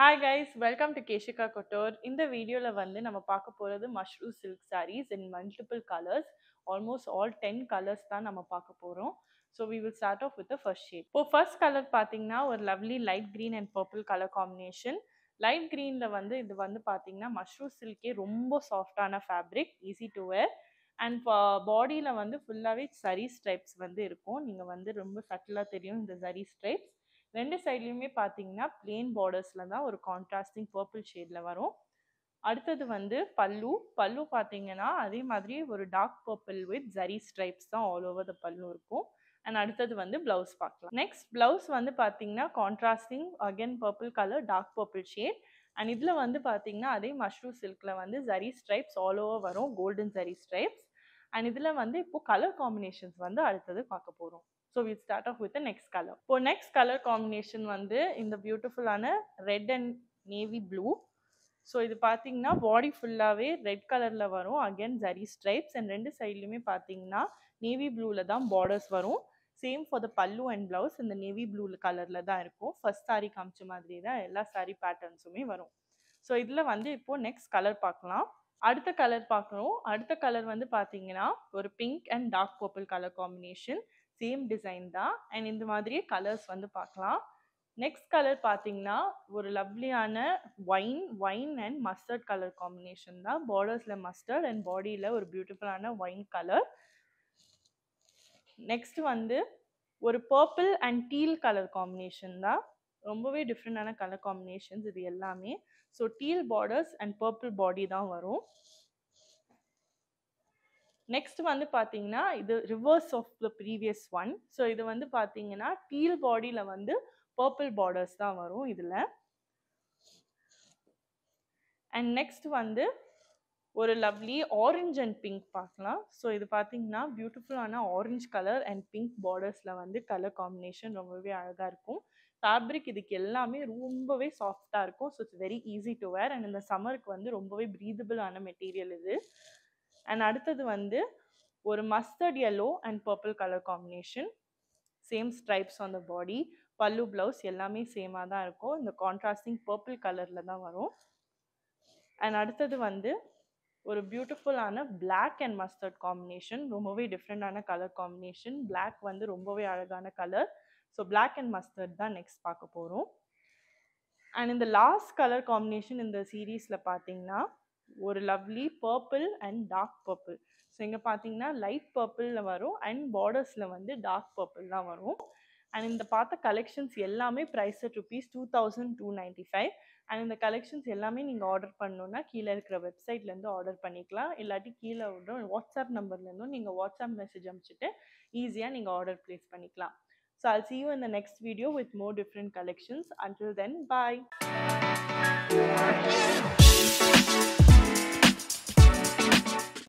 Hi guys, welcome to Keshika Couture. இந்த வீடியோல வந்து நம்ம பார்க்க போறது mushroom silk sarees in multiple colors. Almost all 10 colors தான் நம்ம பார்க்க போறோம். So we will start off with the first shade. இப்போ first color பார்த்தீங்கன்னா ஒரு lovely light green and purple color combination. Light greenல வந்து இது வந்து பார்த்தீங்கன்னா mushroom silkே ரொம்ப சாஃப்டான fabric, easy to wear. And பாடியில் வந்து ஃபுல்லாகவே சரி ஸ்ட்ரைப்ஸ் வந்து இருக்கும். நீங்கள் வந்து ரொம்ப சட்டிலாக தெரியும் இந்த சரி ஸ்ட்ரைப்ஸ். ரெண்டு சைட்லையுமே பார்த்தீங்கன்னா பிளெயின் பார்டர்ஸில் தான் ஒரு கான்ட்ராஸ்டிங் பர்பிள் ஷேடில் வரும். அடுத்தது வந்து பல்லு. பல்லு பார்த்தீங்கன்னா அதே மாதிரி ஒரு dark purple with zari stripes தான் ஆல் ஓவர் த பல்லு இருக்கும். அண்ட் அடுத்தது வந்து பிளவுஸ் பார்க்கலாம். நெக்ஸ்ட் பிளவுஸ் வந்து பார்த்தீங்கன்னா contrasting again purple colour dark purple shade. And இதில் வந்து பார்த்தீங்கன்னா அதே மஷ்ரூம் சில்கில் வந்து ஜரி ஸ்ட்ரைப்ஸ் ஆல் ஓவர் வரும், கோல்டன் ஜரி ஸ்ட்ரைப்ஸ். அண்ட் இதில் வந்து இப்போ கலர் காம்பினேஷன்ஸ் வந்து அடுத்தது பார்க்க போகிறோம். So will start off with next colour. இப்போ நெக்ஸ்ட் கலர் காம்பினேஷன் வந்து இந்த பியூட்டிஃபுல்லான red and navy blue. So இது பார்த்தீங்கன்னா பாடி ஃபுல்லாகவே ரெட் கலரில் வரும், அகேன் ஜரி ஸ்ட்ரைப்ஸ். அண்ட் ரெண்டு சைட்லையுமே பார்த்தீங்கன்னா நேவி ப்ளூவில் தான் பார்டர்ஸ் வரும். சேம் ஃபார் த பல்லு அண்ட் ப்ளவுஸ் இந்த நேவி ப்ளூ கலரில் தான் இருக்கும். ஃபர்ஸ்ட் சாரீ காமிச்ச மாதிரி தான் எல்லா சாரீ பேட்டர்ன்ஸுமே வரும். ஸோ இதில் வந்து இப்போது நெக்ஸ்ட் கலர் பார்க்கலாம். அடுத்த கலர் பார்க்கணும். அடுத்த கலர் வந்து பார்த்தீங்கன்னா ஒரு pink and dark purple colour combination. Same design தான். அண்ட் இந்த மாதிரியே கலர்ஸ் வந்து பார்க்கலாம். நெக்ஸ்ட் கலர் பார்த்தீங்கன்னா ஒரு லவ்லியான wine and mustard colour combination தான். பார்டர்ஸில் மஸ்டர்ட் அண்ட் பாடியில் ஒரு பியூட்டிஃபுல்லான ஒயின் கலர். நெக்ஸ்ட் வந்து ஒரு purple and teal colour combination தான். ரொம்பவே டிஃப்ரெண்டான கலர் காம்பினேஷன்ஸ் இது எல்லாமே. So teal borders and purple body தான் வரும். நெக்ஸ்ட் வந்து பார்த்தீங்கன்னா இது reverse of the previous one. So இது வந்து பார்த்தீங்கன்னா டீல் பாடியில் வந்து பர்பிள் பார்டர்ஸ் தான் வரும் இதில். அண்ட் நெக்ஸ்ட் வந்து ஒரு லவ்லி ஆரஞ்ச் அண்ட் பிங்க் பார்க்கலாம். ஸோ இது பார்த்தீங்கன்னா பியூட்டிஃபுல்லான ஆரஞ்ச் கலர் அண்ட் பிங்க் பார்டர்ஸில் வந்து கலர் காம்பினேஷன் ரொம்பவே அழகாக இருக்கும். ஃபேப்ரிக் இதுக்கு எல்லாமே ரொம்பவே சாஃப்டாக இருக்கும். So it's very easy to wear. And இந்த சம்மருக்கு வந்து ரொம்பவே ப்ரீதபிளான மெட்டீரியல் இது. அண்ட் அடுத்தது வந்து ஒரு mustard yellow and purple colour combination. Same stripes on the body, pallu blouse எல்லாமே சேமாக தான் இருக்கும். இந்த கான்ட்ராஸ்டிங் பர்பிள் கலரில் தான் வரும். அண்ட் அடுத்தது வந்து ஒரு பியூட்டிஃபுல்லான பிளாக் அண்ட் மஸ்டர்ட் காம்பினேஷன். ரொம்பவே டிஃப்ரெண்டான கலர் காம்பினேஷன். பிளாக் வந்து ரொம்பவே அழகான கலர். ஸோ பிளாக் அண்ட் மஸ்டர்ட் தான் நெக்ஸ்ட் பார்க்க போகிறோம். அண்ட் இந்த லாஸ்ட் கலர் காம்பினேஷன் இந்த சீரீஸில் பார்த்தீங்கன்னா ஒரு lovely purple and dark purple. So இங்கே பார்த்தீங்கன்னா லைட் பர்பிளில் வரும் அண்ட் பார்டர்ஸில் வந்து டார்க் பர்பிள் தான் வரும். அண்ட் இந்த பார்த்த கலெக்ஷன்ஸ் எல்லாமே ப்ரைஸ் அட் ₹2295. அண்ட் இந்த கலெக்ஷன்ஸ் எல்லாமே நீங்கள் ஆர்டர் பண்ணணுன்னா கீழே இருக்கிற வெப்சைட்லேருந்து ஆர்டர் பண்ணிக்கலாம். இல்லாட்டி கீழே விட வாட்ஸ்அப் நம்பர்லேருந்தும் நீங்கள் வாட்ஸ்அப் மெசேஜ் அனுப்பிச்சிட்டு ஈஸியாக நீங்கள் ஆர்டர் ப்ளேஸ் பண்ணிக்கலாம். So I'll see you in the next video with more different collections. Until then, bye.